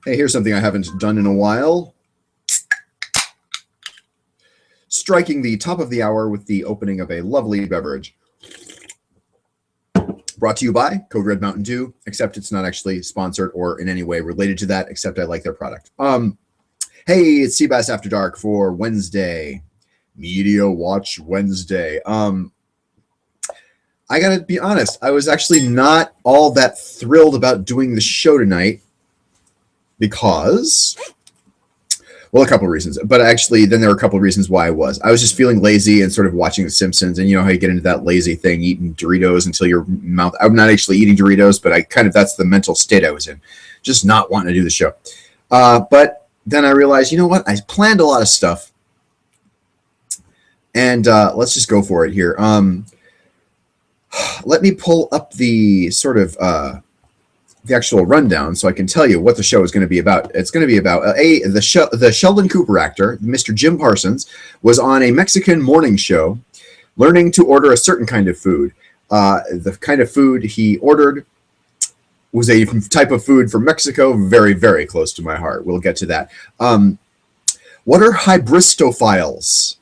Hey, here's something I haven't done in a while. Striking the top of the hour with the opening of a lovely beverage. Brought to you by Code Red Mountain Dew, except it's not actually sponsored or in any way related to that, except I like their product. Hey, it's cBasAfterDark for Wednesday, MediaWatch Wednesday. I gotta be honest, I was actually not all that thrilled about doing the show tonight because, well, a couple of reasons, but actually then there were a couple of reasons why I was just feeling lazy and sort of watching The Simpsons, and you know how you get into that lazy thing, eating Doritos until your mouth, I'm not actually eating Doritos, but that's the mental state I was in, just not wanting to do the show. But then I realized, you know what, I planned a lot of stuff, and let's just go for it here. Let me pull up the sort of the actual rundown so I can tell you what the show is going to be about. It's going to be about the Sheldon Cooper actor, Mr. Jim Parsons, was on a Mexican morning show learning to order a certain kind of food. The kind of food he ordered was a type of food from Mexico, very, very close to my heart. We'll get to that. What are Hybristophiles?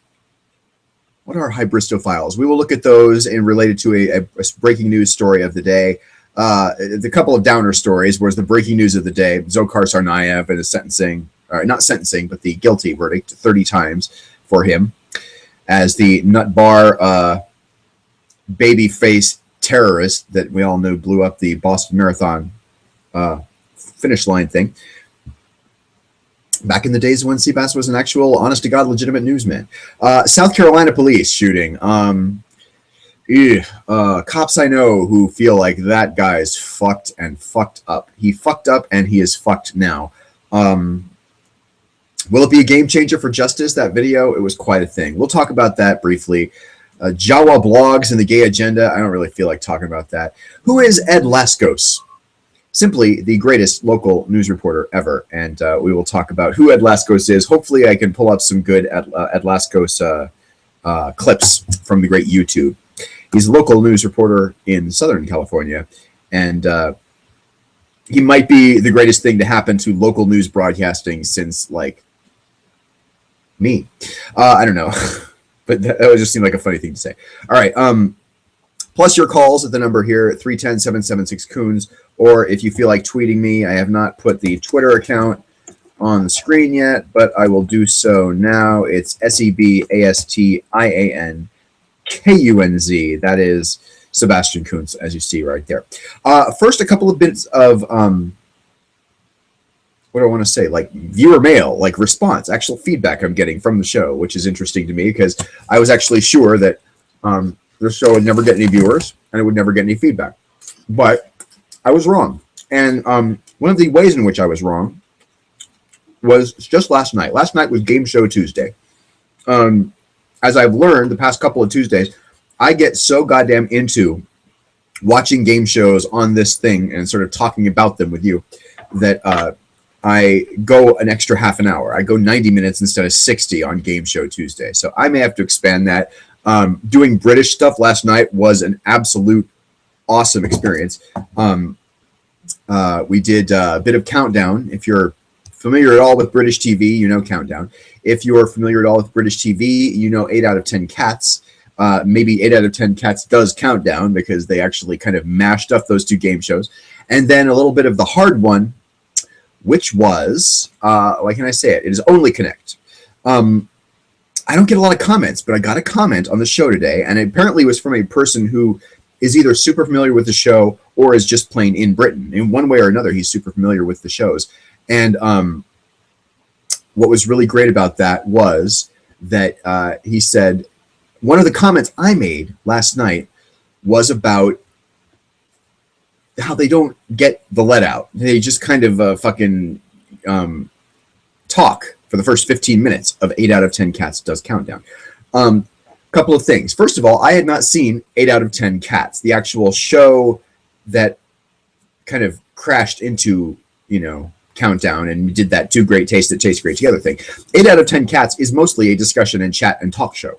What are Hybristophiles? We will look at those and related to a breaking news story of the day. The couple of downer stories was the breaking news of the day, Dzhokhar Tsarnaev and the sentencing, or not sentencing, but the guilty verdict 30 times for him as the nut bar baby-faced terrorist that we all know blew up the Boston Marathon finish line thing. Back in the days when cBas was an actual, honest-to-God, legitimate newsman. South Carolina police shooting. Cops I know who feel like that guy's fucked and fucked up. He fucked up and he is fucked now. Will it be a game changer for justice, that video? It was quite a thing. We'll talk about that briefly. Jawa Blogs and the gay agenda. I don't really feel like talking about that. Who is Ed Laskos? Simply the greatest local news reporter ever. And we will talk about who Ed Laskos is. Hopefully I can pull up some good Ed Laskos clips from the great YouTube. He's a local news reporter in Southern California, and he might be the greatest thing to happen to local news broadcasting since, like, me. I don't know, but that would just seem like a funny thing to say. All right, plus your calls at the number here, 310-776-Kunz, or if you feel like tweeting me, I have not put the Twitter account on the screen yet, but I will do so now. It's cBasAfterDark. Kunz. That is Sebastian Kunz, as you see right there. First, a couple of bits of what do I want to say? Like viewer mail, like response, actual feedback I'm getting from the show, which is interesting to me because I was actually sure that the show would never get any viewers and it would never get any feedback. But I was wrong. And one of the ways in which I was wrong was just last night. Last night was Game Show Tuesday. As I've learned the past couple of Tuesdays, I get so goddamn into watching game shows on this thing and sort of talking about them with you that I go an extra half an hour. I go 90 minutes instead of 60 on Game Show Tuesday. So I may have to expand that. Doing British stuff last night was an absolute awesome experience. We did a bit of Countdown. If you're familiar at all with British TV, you know Countdown. If you're familiar at all with British TV, you know 8 out of 10 Cats. Maybe 8 out of 10 Cats does Countdown because they actually kind of mashed up those two game shows. And then a little bit of the hard one, which was, why can I say it? It is Only Connect. I don't get a lot of comments, but I got a comment on the show today, and it apparently was from a person who is either super familiar with the show or is just plain in Britain. In one way or another, he's super familiar with the shows. And what was really great about that was that he said, one of the comments I made last night was about how they don't get the let out. They just kind of fucking talk for the first 15 minutes of 8 out of 10 Cats does Countdown. Couple of things. First of all, I had not seen 8 out of 10 Cats, the actual show that kind of crashed into, you know, Countdown and did that Two Great Tastes That Taste Great Together thing. 8 out of 10 Cats is mostly a discussion and chat and talk show.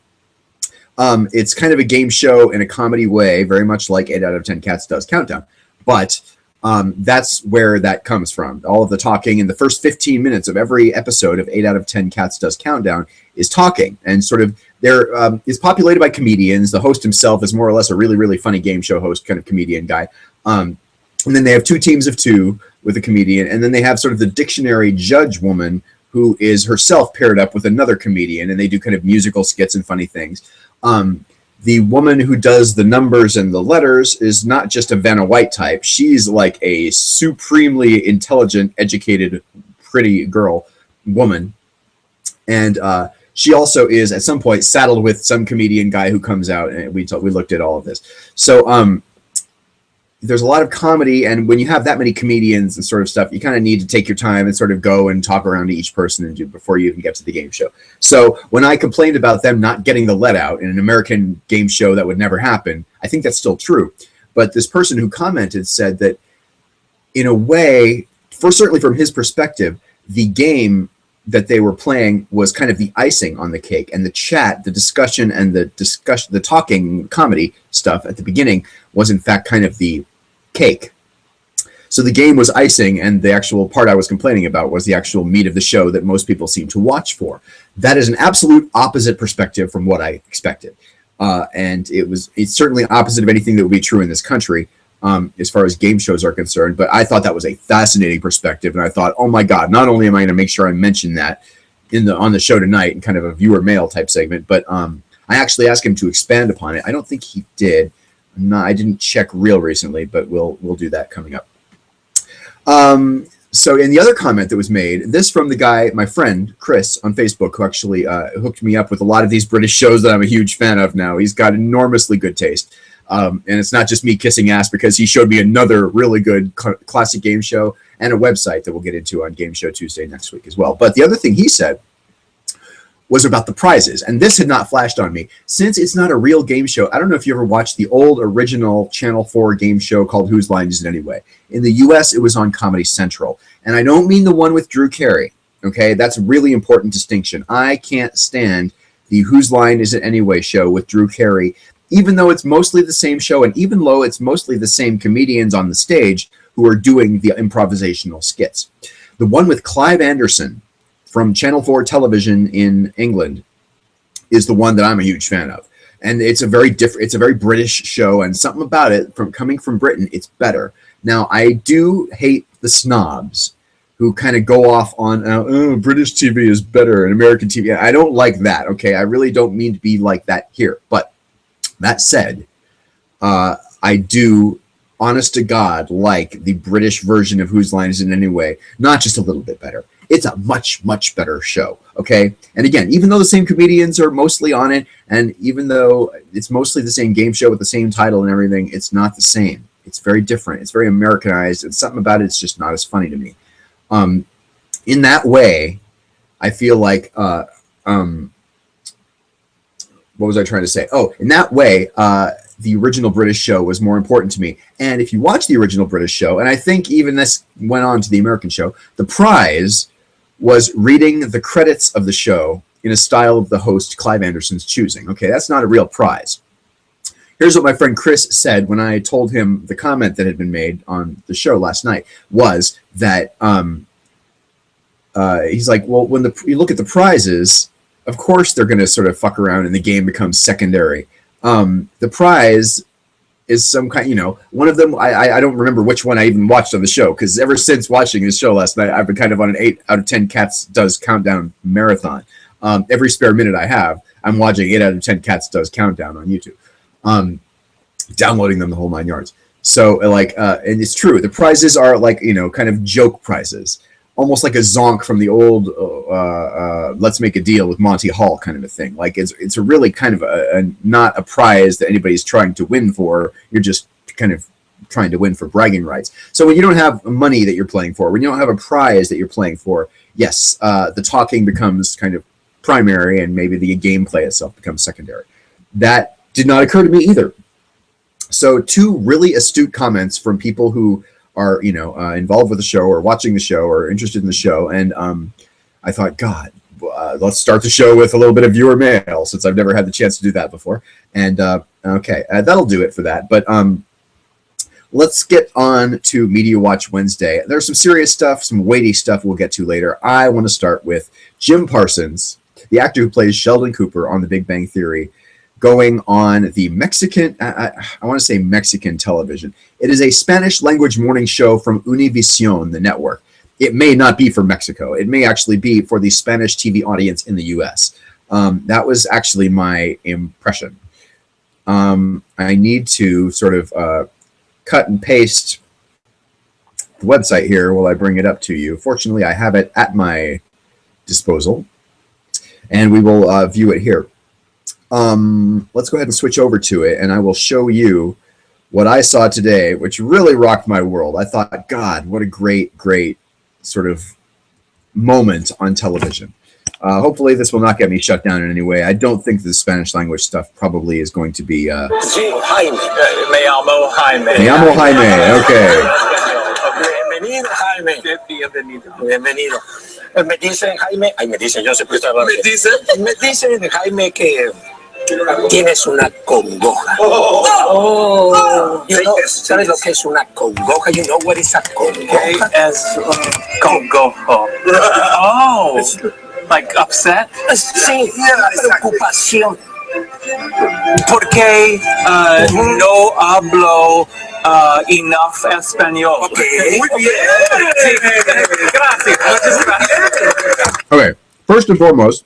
It's kind of a game show in a comedy way, very much like 8 out of 10 Cats does Countdown. But That's where that comes from. All of the talking in the first 15 minutes of every episode of 8 out of 10 Cats Does Countdown is talking, and sort of there is populated by comedians. The host himself is more or less a really, really funny game show host, kind of comedian guy. And then they have 2 teams of 2 with a comedian, and then they have sort of the dictionary judge woman who is herself paired up with another comedian, and they do kind of musical skits and funny things. The woman who does the numbers and the letters is not just a Vanna White type. She's like a supremely intelligent, educated, pretty woman. And she also is at some point saddled with some comedian guy who comes out, and we looked at all of this. So there's a lot of comedy, and when you have that many comedians and sort of stuff, you kind of need to take your time and sort of go and talk around to each person and do before you even get to the game show. So when I complained about them not getting the let out in an American game show that would never happen, I think that's still true. But this person who commented said that in a way, certainly from his perspective, the game that they were playing was kind of the icing on the cake, and the chat, the discussion, and the talking comedy stuff at the beginning was in fact kind of the cake. So the game was icing, and the actual part I was complaining about was the actual meat of the show that most people seem to watch for. That is an absolute opposite perspective from what I expected, and it's certainly opposite of anything that would be true in this country. As far as game shows are concerned, but I thought that was a fascinating perspective, and I thought, oh my God, not only am I going to make sure I mention that on the show tonight in kind of a viewer mail type segment, but I actually asked him to expand upon it. I don't think he did. I didn't check real recently, but we'll do that coming up. So in the other comment that was made, this from the guy, my friend Chris on Facebook, who actually hooked me up with a lot of these British shows that I'm a huge fan of now. He's got enormously good taste. And it's not just me kissing ass, because he showed me another really good classic game show and a website that we'll get into on Game Show Tuesday next week as well. But the other thing he said was about the prizes, and this had not flashed on me. Since it's not a real game show, I don't know if you ever watched the old original Channel 4 game show called Whose Line Is It Anyway? In the US, it was on Comedy Central. And I don't mean the one with Drew Carey, okay? That's a really important distinction. I can't stand the Whose Line Is It Anyway show with Drew Carey, even though it's mostly the same show, and even though it's mostly the same comedians on the stage who are doing the improvisational skits. The one with Clive Anderson from Channel 4 television in England is the one that I'm a huge fan of. And it's a very British show, and something about it, coming from Britain, it's better. Now, I do hate the snobs who kind of go off on, British TV is better and American TV. I don't like that, okay? I really don't mean to be like that here, but that said, I do, honest to God, like the British version of Whose Line Is It Anyway, not just a little bit better. It's a much, much better show, okay? And again, even though the same comedians are mostly on it, and even though it's mostly the same game show with the same title and everything, it's not the same. It's very different. It's very Americanized, and something about it's just not as funny to me. In that way, I feel like... what was I trying to say? Oh, in that way, the original British show was more important to me. And if you watch the original British show, and I think even this went on to the American show, the prize was reading the credits of the show in a style of the host Clive Anderson's choosing. Okay, that's not a real prize. Here's what my friend Chris said when I told him the comment that had been made on the show last night, was that he's like, well, when you look at the prizes, of course they're going to sort of fuck around and the game becomes secondary. The prize is some kind, one of them, I don't remember which one I even watched on the show, because ever since watching this show last night, I've been kind of on an 8 out of 10 Cats Does Countdown marathon. Every spare minute I have, I'm watching 8 out of 10 Cats Does Countdown on YouTube. Downloading them the whole 9 yards. So and it's true, the prizes are like, kind of joke prizes. Almost like a zonk from the old Let's Make a Deal with Monty Hall kind of a thing. Like it's a really kind of not a prize that anybody's trying to win for. You're just kind of trying to win for bragging rights. So when you don't have money that you're playing for, when you don't have a prize that you're playing for, yes, the talking becomes kind of primary, and maybe the gameplay itself becomes secondary. That did not occur to me either. So 2 really astute comments from people who are involved with the show or watching the show or interested in the show, and I thought, God, let's start the show with a little bit of viewer mail, since I've never had the chance to do that before. And okay, that'll do it for that. But let's get on to MediaWatch Wednesday. There's some serious stuff, some weighty stuff we'll get to later. I want to start with Jim Parsons, the actor who plays Sheldon Cooper on The Big Bang Theory, going on the Mexican, I want to say Mexican television. It is a Spanish language morning show from Univision, the network. It may not be for Mexico. It may actually be for the Spanish TV audience in the US. That was actually my impression. I need to sort of cut and paste the website here while I bring it up to you. Fortunately, I have it at my disposal, and we will view it here. Let's go ahead and switch over to it, and I will show you what I saw today, which really rocked my world. I thought, God, what a great sort of moment on television. Hopefully this will not get me shut down in any way. I don't think the Spanish language stuff probably is going to be... Jaime. Me llamo Jaime. Me llamo Jaime, okay. Bienvenido, Jaime. Bienvenido. Bienvenido. Me dicen, Jaime... Ay, me dicen, yo sé que me dicen, Jaime, que tienes una congoja. ¿Sabes lo que es una congoja? You know what is a congoja? Es congojo. Oh, like upset? Sí, preocupación. Porque no hablo enough español. Okay. Muy bien. Gracias. Muchas gracias. Okay, first and foremost,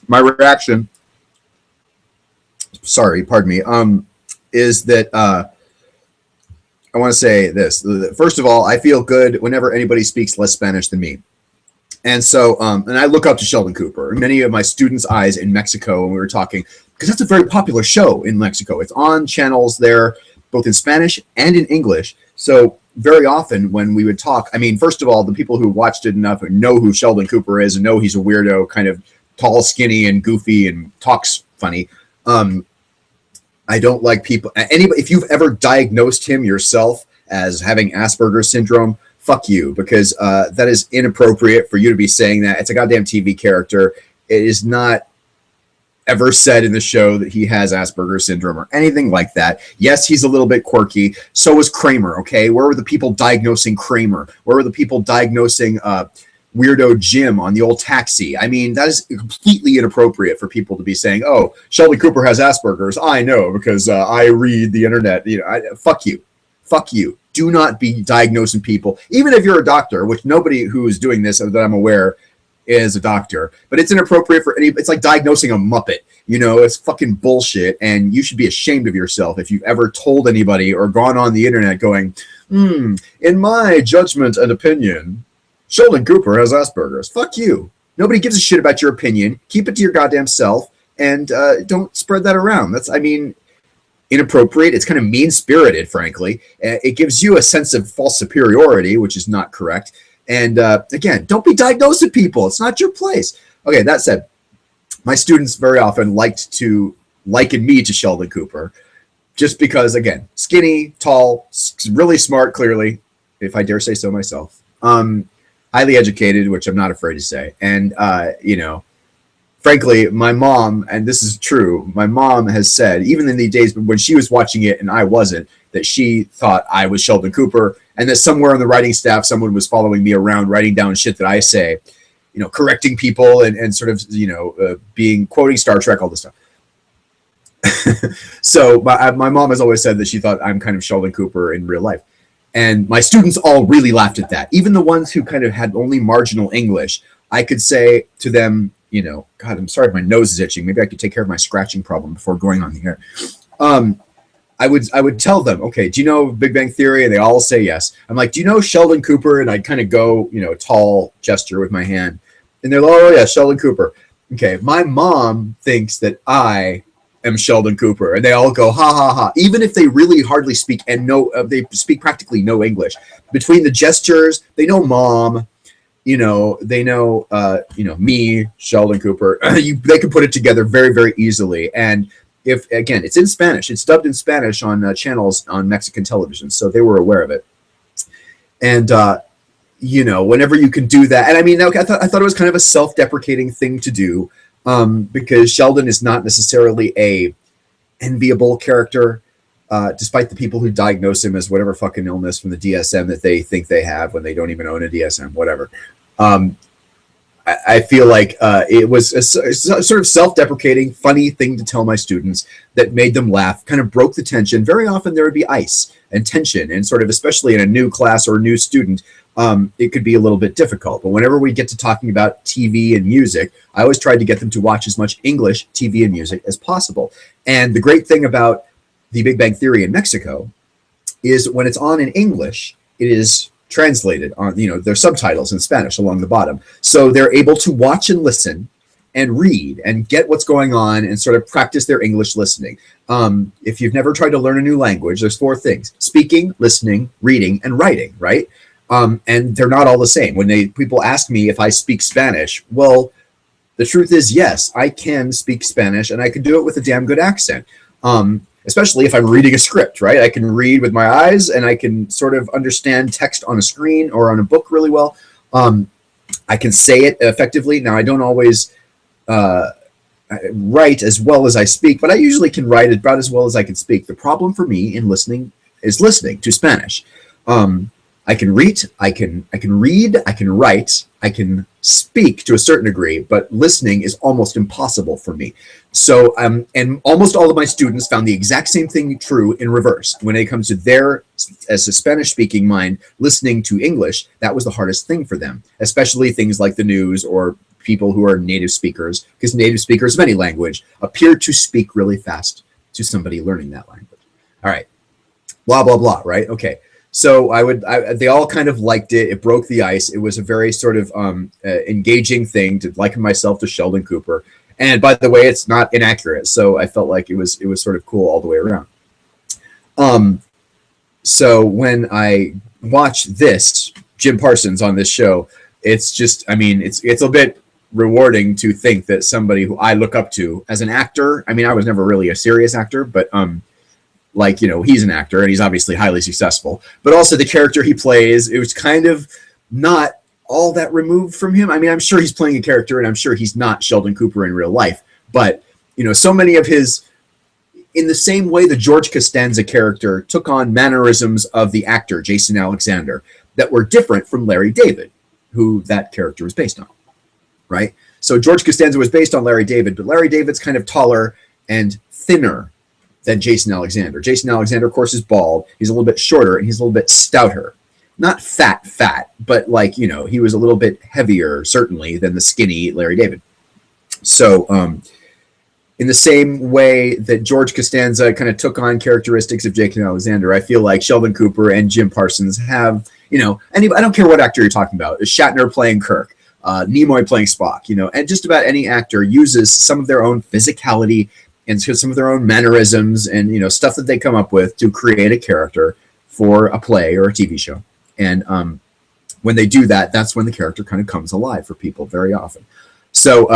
my reaction, sorry, pardon me, is that I want to say this. First of all, I feel good whenever anybody speaks less Spanish than me. And so, and I look up to Sheldon Cooper. Many of my students' eyes in Mexico when we were talking, because that's a very popular show in Mexico. It's on channels there, both in Spanish and in English. So very often when we would talk, I mean, first of all, the people who watched it enough and know who Sheldon Cooper is and know he's a weirdo, kind of tall, skinny, and goofy, and talks funny. I don't like people. Anybody, if you've ever diagnosed him yourself as having Asperger's syndrome, fuck you, because that is inappropriate for you to be saying that. It's a goddamn TV character. It is not ever said in the show that he has Asperger's syndrome or anything like that. Yes, he's a little bit quirky. So was Kramer, okay? Where were the people diagnosing Kramer? Where were the people diagnosing weirdo Jim on the old Taxi? I mean, that is completely inappropriate for people to be saying, oh, Sheldon Cooper has Asperger's. I know because I read the internet. You know, fuck you. Fuck you. Do not be diagnosing people, even if you're a doctor, which nobody who is doing this that I'm aware is a doctor, but it's inappropriate for any, it's like diagnosing a Muppet, you know, it's fucking bullshit. And you should be ashamed of yourself if you've ever told anybody or gone on the internet going, in my judgment and opinion, Sheldon Cooper has Asperger's. Fuck you. Nobody gives a shit about your opinion. Keep it to your goddamn self and don't spread that around. That's, I mean, inappropriate. It's kind of mean-spirited, frankly. It gives you a sense of false superiority, which is not correct. And again, don't be diagnosing people. It's not your place. Okay, that said, my students very often liked to liken me to Sheldon Cooper just because, again, skinny, tall, really smart, clearly, if I dare say so myself. Highly educated, which I'm not afraid to say. And, you know, frankly, my mom, and this is true, my mom has said, even in the days when she was watching it and I wasn't, that she thought I was Sheldon Cooper, and that somewhere on the writing staff, someone was following me around, writing down shit that I say, you know, correcting people and sort of, you know, quoting Star Trek, all this stuff. So my mom has always said that she thought I'm kind of Sheldon Cooper in real life. And my students all really laughed at that. Even the ones who kind of had only marginal English, I could say to them, you know, God, I'm sorry, my nose is itching. Maybe I could take care of my scratching problem before going on the air. I would tell them, okay, do you know Big Bang Theory? And they all say yes. I'm like, do you know Sheldon Cooper? And I'd kind of go, you know, tall gesture with my hand. And they're like, oh, yeah, Sheldon Cooper. Okay, my mom thinks that I am Sheldon Cooper. And they all go, ha, ha, ha. Even if they really hardly speak and they speak practically no English. Between the gestures, they know mom. You know, they know, you know, me, Sheldon Cooper. They can put it together very, very easily. And if, again, it's in Spanish. It's dubbed in Spanish on channels on Mexican television. So they were aware of it. And, you know, whenever you can do that. And I mean, I thought it was kind of a self-deprecating thing to do because Sheldon is not necessarily a enviable character. despite the people who diagnose him as whatever fucking illness from the DSM that they think they have when they don't even own a DSM, whatever. I feel like it was a sort of self-deprecating, funny thing to tell my students that made them laugh, kind of broke the tension. Very often there would be ice and tension, and sort of, especially in a new class or a new student, it could be a little bit difficult. But whenever we get to talking about TV and music, I always tried to get them to watch as much English TV and music as possible. And the great thing about The Big Bang Theory in Mexico is when it's on in English, it is translated on, there's subtitles in Spanish along the bottom. So they're able to watch and listen and read and get what's going on and sort of practice their English listening. If you've never tried to learn a new language, there's 4 things: speaking, listening, reading, and writing, right? And they're not all the same. When people ask me if I speak Spanish, well, the truth is, yes, I can speak Spanish, and I can do it with a damn good accent. Especially if I'm reading a script, right? I can read with my eyes, and I can sort of understand text on a screen or on a book really well. I can say it effectively. Now, I don't always write as well as I speak, but I usually can write about as well as I can speak. The problem for me in listening is listening to Spanish. I can read, I can write, I can speak to a certain degree, but listening is almost impossible for me. So, and almost all of my students found the exact same thing true in reverse. When it comes to their, as a Spanish-speaking mind, listening to English, that was the hardest thing for them, especially things like the news or people who are native speakers, because native speakers of any language appear to speak really fast to somebody learning that language. All right, blah, blah, blah, right? Okay. So they all kind of liked it. It broke the ice. It was a very sort of engaging thing to liken myself to Sheldon Cooper. And by the way, it's not inaccurate. So I felt like it was sort of cool all the way around. So when I watch this, Jim Parsons on this show, it's just, I mean, it's a bit rewarding to think that somebody who I look up to as an actor, I mean, I was never really a serious actor, but like, he's an actor and he's obviously highly successful, but also the character he plays, it was kind of not all that removed from him. I mean, I'm sure he's playing a character and I'm sure he's not Sheldon Cooper in real life, but, so many of his, in the same way the George Costanza character took on mannerisms of the actor, Jason Alexander, that were different from Larry David, who that character was based on, right? So George Costanza was based on Larry David, but Larry David's kind of taller and thinner than Jason Alexander. Jason Alexander, of course, is bald. He's a little bit shorter and he's a little bit stouter. Not fat, but like, he was a little bit heavier, certainly, than the skinny Larry David. So in the same way that George Costanza kind of took on characteristics of Jason Alexander, I feel like Sheldon Cooper and Jim Parsons have, I don't care what actor you're talking about, Shatner playing Kirk, Nimoy playing Spock, and just about any actor uses some of their own physicality and some of their own mannerisms and, stuff that they come up with to create a character for a play or a TV show. And when they do that, that's when the character kind of comes alive for people very often. So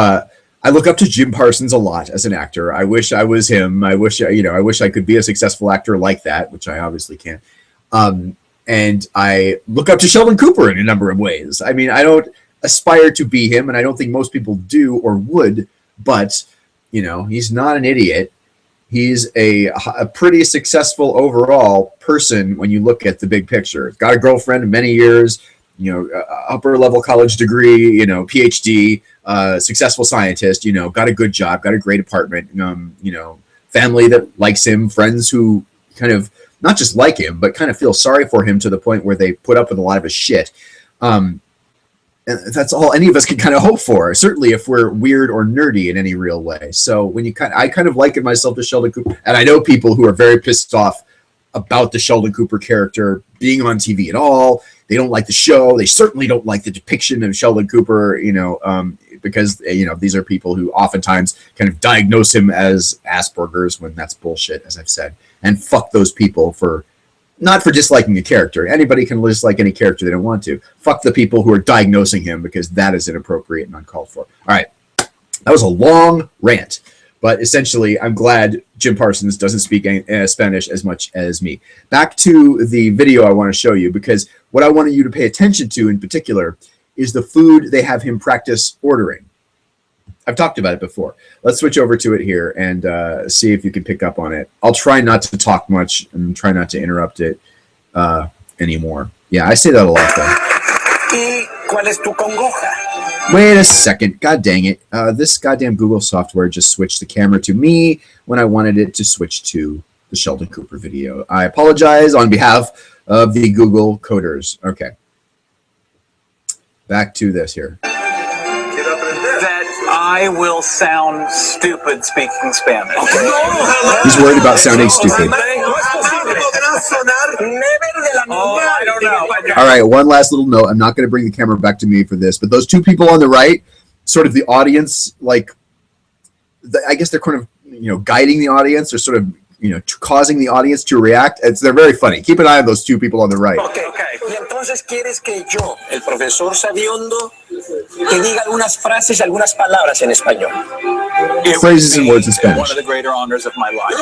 I look up to Jim Parsons a lot as an actor. I wish I was him. I wish I could be a successful actor like that, which I obviously can't. And I look up to Sheldon Cooper in a number of ways. I mean, I don't aspire to be him, and I don't think most people do or would, but he's not an idiot. He's a pretty successful overall person when you look at the big picture. Got a girlfriend of many years, upper level college degree, PhD, successful scientist, got a good job, got a great apartment, family that likes him, friends who kind of not just like him, but kind of feel sorry for him to the point where they put up with a lot of his shit. That's all any of us can kind of hope for, certainly if we're weird or nerdy in any real way. So when I kind of liken myself to Sheldon Cooper, and I know people who are very pissed off about the Sheldon Cooper character being on TV at all. They don't like the show. They certainly don't like the depiction of Sheldon Cooper, because, these are people who oftentimes kind of diagnose him as Asperger's when that's bullshit, as I've said. And fuck those people not for disliking a character. Anybody can dislike any character they don't want to. Fuck the people who are diagnosing him, because that is inappropriate and uncalled for. All right. That was a long rant, but essentially I'm glad Jim Parsons doesn't speak Spanish as much as me. Back to the video I want to show you, because what I wanted you to pay attention to in particular is the food they have him practice ordering. I've talked about it before. Let's switch over to it here and see if you can pick up on it. I'll try not to talk much and try not to interrupt it anymore. Yeah, I say that a lot though. ¿Y cuál es tu congoja? Wait a second. God dang it. This goddamn Google software just switched the camera to me when I wanted it to switch to the Sheldon Cooper video. I apologize on behalf of the Google coders. Okay. Back to this here. That I will sound stupid speaking Spanish. He's worried about sounding stupid. Oh, I don't know. All right, one last little note. I'm not going to bring the camera back to me for this, but those two people on the right, sort of the audience, like, I guess they're kind of, guiding the audience or sort of, causing the audience to react. They're very funny. Keep an eye on those two people on the right. Okay. Y entonces quieres que yo, el profesor sabiondo, te diga algunas frases, algunas palabras en español. Phrases and words in Spanish. One of the greater honors of my life.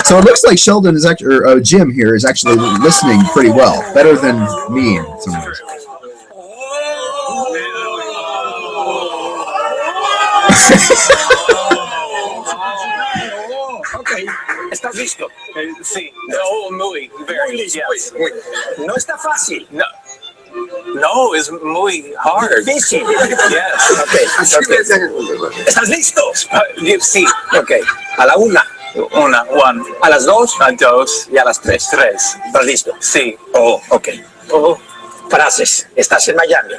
So it looks like Sheldon is actually, or Jim here is actually listening pretty well, better than me in some ways. Okay, ¿estás listo? Sí. Oh, muy. Very. Muy listo. Yes. No está fácil. No, it's muy hard. Difícil. Yes. Okay. ¿Estás listo? Sí. Okay. A la una. One. A las dos. A dos. Y a las tres. ¿Estás listo? Sí. Oh, okay. Frases. ¿Estás en Miami?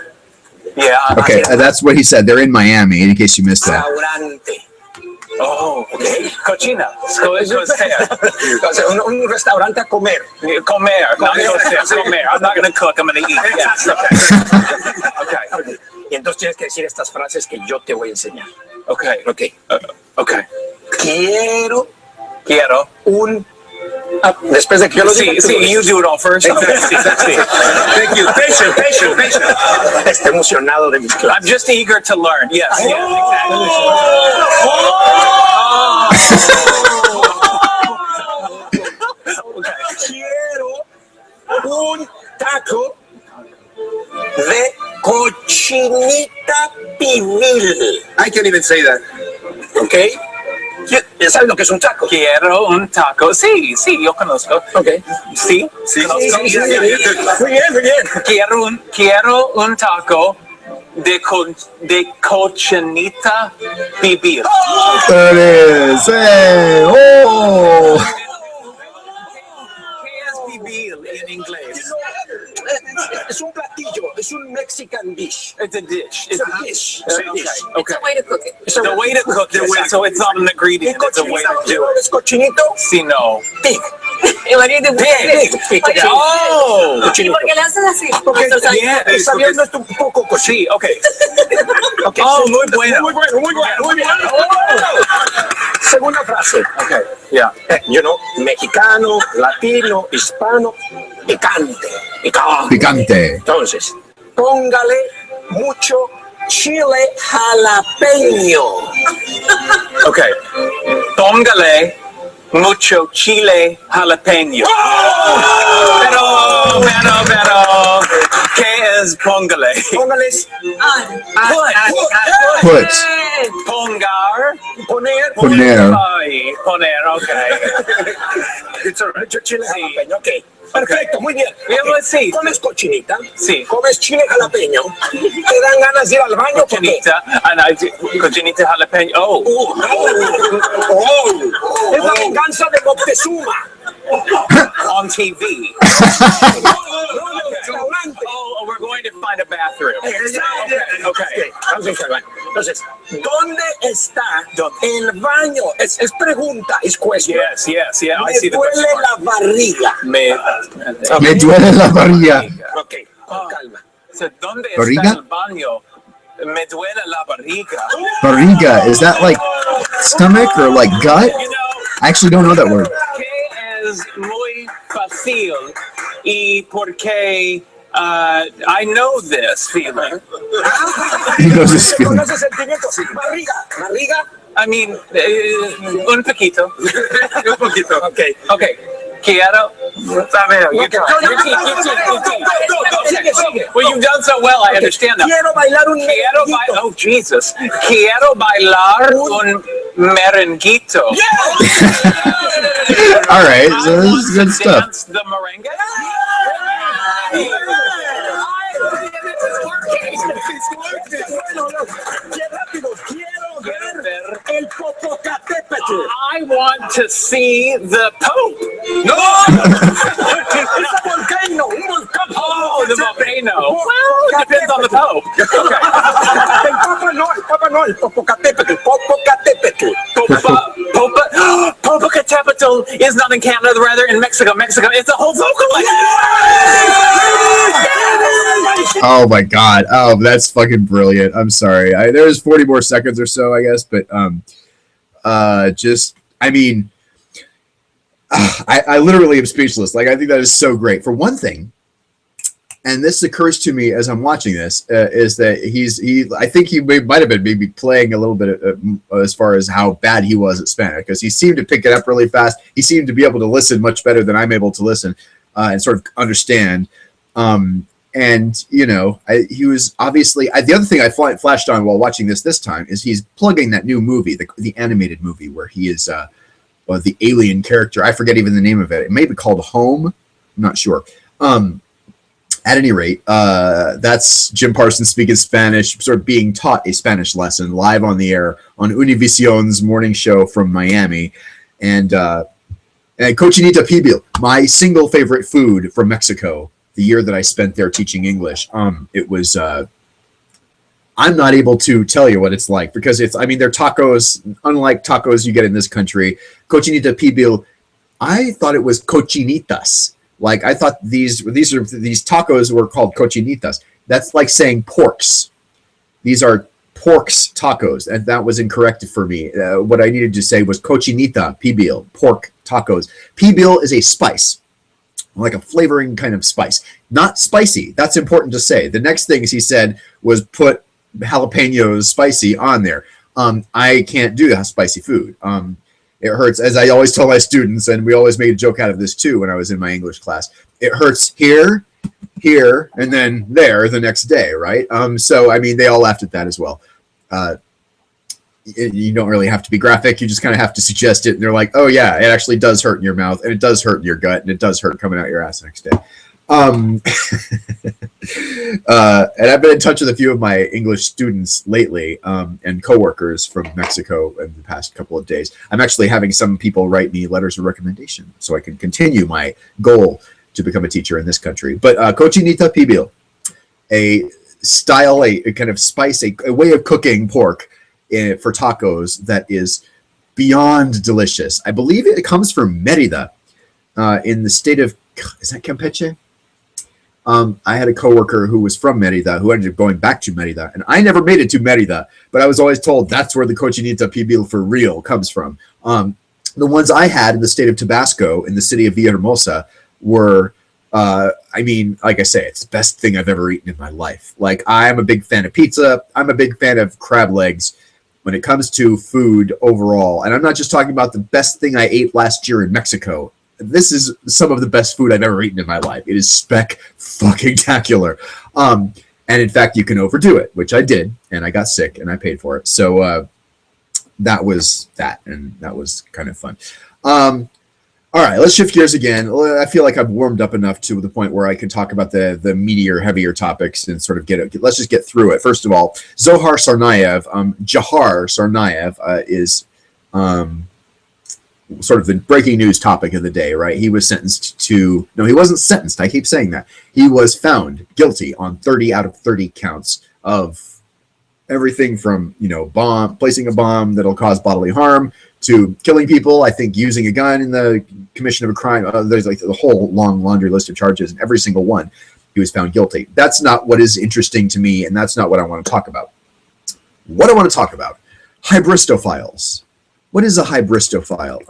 Yeah. Okay, that's what he said. They're in Miami, in case you missed that. Restaurante. Oh, okay. Cochina. Un restaurante a comer. Comer. Not comer. I'm not going to cook. I'm going to eat. Yes. Okay. Okay. Y entonces tienes que decir estas frases que yo te voy a enseñar. Okay. Okay. Okay. Quiero un... después de que yo lo diga, you do it all first. Exactly. Thank you. Patient. Estoy emocionado de mis clases. I'm just eager to learn. Yes. Quiero un taco de cochinita pibil. I can't even say that. Okay. ¿Ya sabes lo que es un taco? Quiero un taco. Sí, yo conozco. Okay. Sí. Muy bien. Quiero un taco de cochinita pibil. There it is. Hey, oh. ¿Qué es pibil en inglés? Es un platillo. Es un Mexican dish. It's a dish. It's a dish. Okay. It's a way to cook it. It's a way to cook it, so it's not an ingredient. It's a way to do it. ¿Es cochinito? Sí, no. Pig. What do you do with Pig. Oh! ¿Y por qué le haces así? Porque Yeah, sabiendo esto un poco cochino. Sí, okay. Okay. Oh, muy bueno. Muy bueno. Segunda frase. Okay, yeah. Mexicano, latino, hispano, picante. Picante. Entonces, póngale mucho chile jalapeño. Okay. Póngale mucho chile jalapeño. Pero, ¿qué es póngale? Póngale Put. Pongar. poner. Ay, poner, okay. Chile jalapeño, ok. Perfecto, muy bien. Sí. Comes cochinita, Sí. comes chile jalapeño, te dan ganas de ir al baño porque... Cochinita jalapeño. Oh. Es la venganza de Moctezuma. On TV. Restaurante. Oh, we're going to find a bathroom. Okay. Entonces, ¿dónde está el baño? Es pregunta, es question. Yes, yeah. I Me see the duele question. la barriga. Me duele la barriga. Ok, con calma. So, ¿dónde ¿Barriga? está el baño? Me duele la barriga. Barriga. Is that like stomach or like gut? I actually don't know that word. Que es muy fácil y porque I know this feeling. He knows this feeling. ¿Conoces el sentimiento? Barriga. I mean, un poquito. Un poquito. Ok. Okay. Quiero. Well, you've done so well, I understand that. Quiero bailar un merenguito. Oh, Jesus. Quiero bailar un merenguito. All right, so this is good stuff. Dance the merengue? I want to see the Pope. No! Oh, the volcano. Well, it depends on the Pope. Papa Noel, Popocatépetl. Popocatépetl is not in Canada, rather in Mexico. It's a whole vocalist. Oh my god. Oh, that's fucking brilliant. I'm sorry. There's 40 more seconds or so, I guess, but I mean, I literally am speechless. Like, I think that is so great. For one thing, and this occurs to me as I'm watching this, is that I think he might have been maybe playing a little bit as far as how bad he was at Spanish, because he seemed to pick it up really fast. He seemed to be able to listen much better than I'm able to listen and sort of understand. And, you know, he was obviously, the other thing I flashed on while watching this time is he's plugging that new movie, the animated movie where he is the alien character. I forget even the name of it. It may be called Home. I'm not sure. At any rate, that's Jim Parsons speaking Spanish, sort of being taught a Spanish lesson live on the air on Univision's morning show from Miami. And cochinita pibil, my single favorite food from Mexico, the year that I spent there teaching English. It was, I'm not able to tell you what it's like, because they're tacos, unlike tacos you get in this country. Cochinita pibil, I thought it was cochinitas. Like, I thought these tacos were called cochinitas. That's like saying porks. These are porks tacos, and that was incorrect for me. What I needed to say was cochinita pibil, pork tacos. Pibil is a spice, like a flavoring kind of spice. Not spicy. That's important to say. The next things he said was put jalapenos spicy on there. I can't do that spicy food. It hurts, as I always tell my students, and we always made a joke out of this too when I was in my English class. It hurts here, and then there the next day, right? So, I mean, they all laughed at that as well. You don't really have to be graphic. You just kind of have to suggest it. And they're like, oh, yeah, it actually does hurt in your mouth, and it does hurt in your gut, and it does hurt coming out your ass the next day. And I've been in touch with a few of my English students lately, and coworkers from Mexico in the past couple of days. I'm actually having some people write me letters of recommendation so I can continue my goal to become a teacher in this country. But cochinita pibil, a style, a kind of spice, a way of cooking pork for tacos that is beyond delicious. I believe it comes from Merida in the state of, is that Campeche? I had a coworker who was from Merida who ended up going back to Merida, and I never made it to Merida, but I was always told that's where the cochinita pibil for real comes from. The ones I had in the state of Tabasco, in the city of Villahermosa, were, I mean, like I say, it's the best thing I've ever eaten in my life. Like, I'm a big fan of pizza. I'm a big fan of crab legs when it comes to food overall. And I'm not just talking about the best thing I ate last year in Mexico. This is some of the best food I've ever eaten in my life. It is spec-fucking-tacular. And in fact, you can overdo it, which I did, and I got sick, and I paid for it. So that was that, and that was kind of fun. All right, let's shift gears again. I feel like I've warmed up enough to the point where I can talk about the meatier, heavier topics and sort of get it. Let's just get through it. First of all, Jahar Tsarnaev is sort of the breaking news topic of the day, right? He was sentenced to, no, he wasn't sentenced. I keep saying that. He was found guilty on 30 out of 30 counts of everything from, you know, placing a bomb that'll cause bodily harm to killing people. I think using a gun in the commission of a crime. There's like the whole long laundry list of charges, and every single one he was found guilty. That's not what is interesting to me, and that's not what I want to talk about. What I want to talk about, Hybristophiles. What is a hybristophile?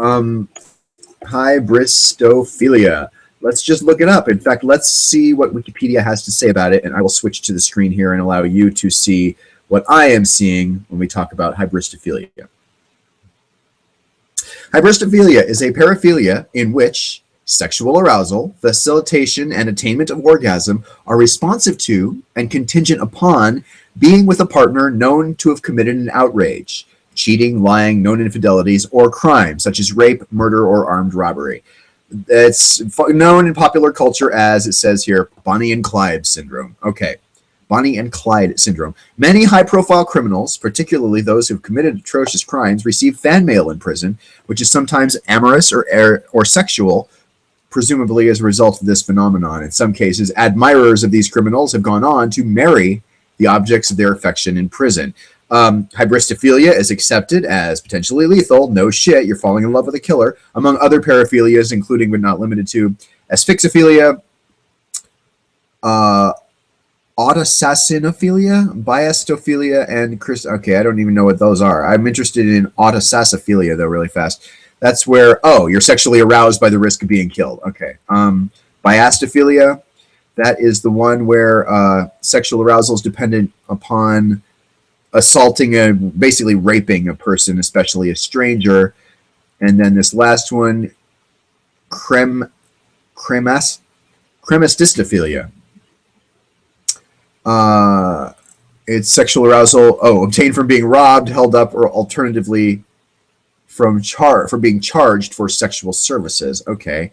Hybristophilia. Let's just look it up. In fact, let's see what Wikipedia has to say about it, and I will switch to the screen here and allow you to see what I am seeing when we talk about hybristophilia. Hybristophilia is a paraphilia in which Sexual arousal, facilitation, and attainment of orgasm are responsive to and contingent upon being with a partner known to have committed an outrage, cheating, lying, known infidelities, or crimes such as rape, murder, or armed robbery. It's known in popular culture as, it says here, Bonnie and Clyde syndrome. Okay, Bonnie and Clyde syndrome. Many high-profile criminals, particularly those who've committed atrocious crimes, receive fan mail in prison, which is sometimes amorous or sexual, presumably as a result of this phenomenon. In some cases, admirers of these criminals have gone on to marry the objects of their affection in prison. Hybristophilia is accepted as potentially lethal. No shit, you're falling in love with a killer. Among other paraphilias, including but not limited to asphyxophilia, autosassinophilia, biastophilia, and okay, I don't even know what those are. I'm interested in autosasophilia though, really fast. That's where, you're sexually aroused by the risk of being killed. Okay. Biastophilia, that is the one where sexual arousal is dependent upon assaulting and basically raping a person, especially a stranger. And then this last one, cremastistophilia. It's sexual arousal, obtained from being robbed, held up, or alternatively from being charged for sexual services. Okay.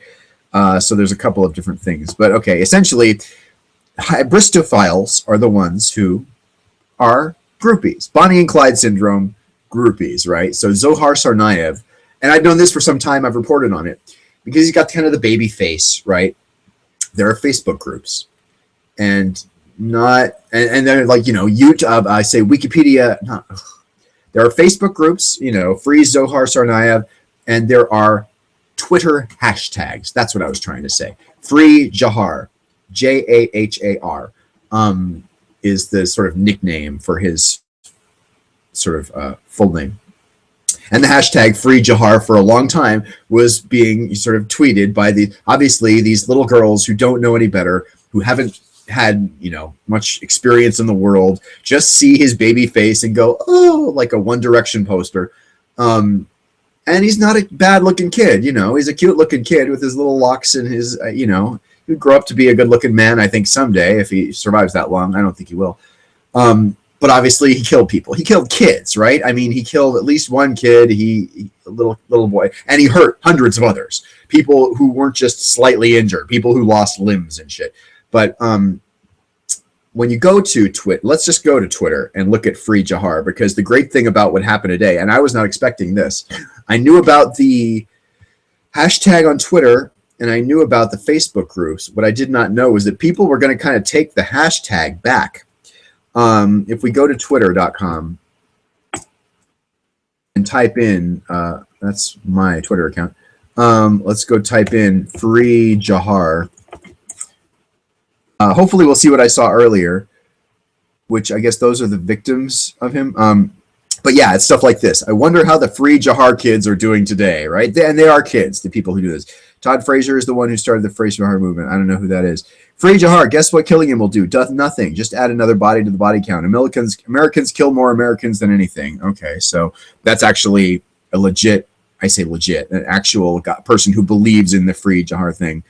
So there's a couple of different things. But okay, essentially, Hybristophiles are the ones who are groupies. Bonnie and Clyde syndrome, groupies, right? So Zohar Tsarnaev, and I've known this for some time, I've reported on it, because he's got kind of the baby face, right? There are Facebook groups. And they're like, YouTube, I say Wikipedia, there are Facebook groups, Free Zohar Tsarnaev, and there are Twitter hashtags. That's what I was trying to say. Free Jahar, Jahar, is the sort of nickname for his sort of full name. And the hashtag Free Jahar for a long time was being sort of tweeted by obviously these little girls who don't know any better, who haven't had, much experience in the world, just see his baby face and go, oh, like a One Direction poster. And he's not a bad looking kid, he's a cute looking kid with his little locks and his, he'd grow up to be a good looking man, I think someday, if he survives that long. I don't think he will. But obviously he killed people. He killed kids, right? I mean, he killed at least one kid, a little boy, and he hurt hundreds of others. People who weren't just slightly injured, people who lost limbs and shit. But when you go to Twitter, let's just go to Twitter and look at Free Jahar, because the great thing about what happened today, and I was not expecting this, I knew about the hashtag on Twitter and I knew about the Facebook groups. What I did not know was that people were going to kind of take the hashtag back. If we go to twitter.com and type in, that's my Twitter account. Let's go type in Free Jahar. Hopefully we'll see what I saw earlier, which I guess those are the victims of him. But yeah, it's stuff like this. I wonder how the Free Jahar kids are doing today, right? And they are kids, the people who do this. Todd Frazier is the one who started the Free Jahar movement. I don't know who that is. Free Jahar, guess what killing him will do? Doth nothing. Just add another body to the body count. Americans kill more Americans than anything. Okay, so that's actually a legit, I say legit, an actual person who believes in the Free Jahar thing.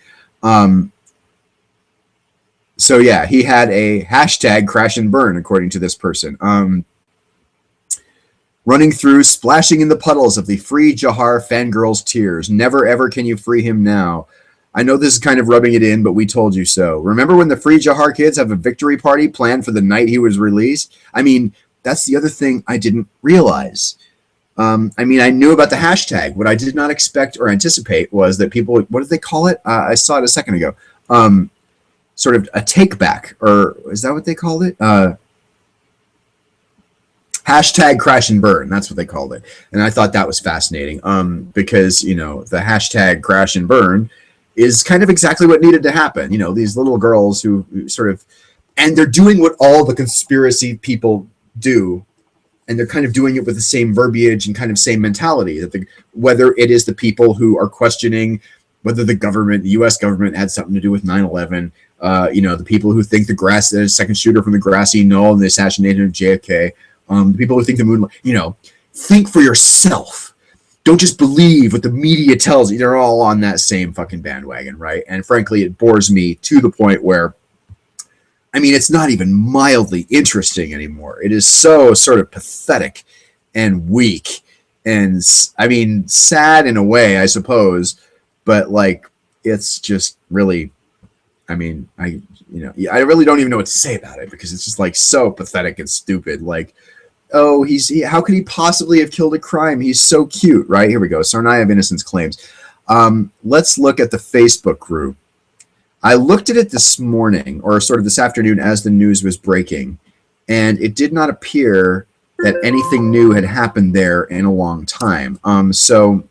So yeah, he had a hashtag crash and burn, according to this person. Running through, splashing in the puddles of the Free Jahar fangirl's tears. Never ever can you free him now. I know this is kind of rubbing it in, but we told you so. Remember when the Free Jahar kids have a victory party planned for the night he was released? I mean, that's the other thing I didn't realize. I mean, I knew about the hashtag. What I did not expect or anticipate was that people, what did they call it? I saw it a second ago. Sort of a take back, or is that what they called it? Hashtag crash and burn. That's what they called it. And I thought that was fascinating because, the hashtag crash and burn is kind of exactly what needed to happen. These little girls who sort of, and they're doing what all the conspiracy people do. And they're kind of doing it with the same verbiage and kind of same mentality, that whether it is the people who are questioning whether the U.S. government had something to do with 9/11, the people who think the second shooter from the grassy knoll and the assassination of JFK, the people who think the moon, think for yourself. don't just believe what the media tells you. They're all on that same fucking bandwagon, right? And frankly, it bores me to the point where, I mean, it's not even mildly interesting anymore. It is so sort of pathetic and weak and, I mean, sad in a way, I suppose, but like, it's just really, I mean, I really don't even know what to say about it because it's just like so pathetic and stupid. Like, oh, how could he possibly have killed a crime? He's so cute, right? Here we go. Tsarnaev innocence claims. Let's look at the Facebook group. I looked at it this morning, or sort of this afternoon as the news was breaking, and it did not appear that anything new had happened there in a long time. So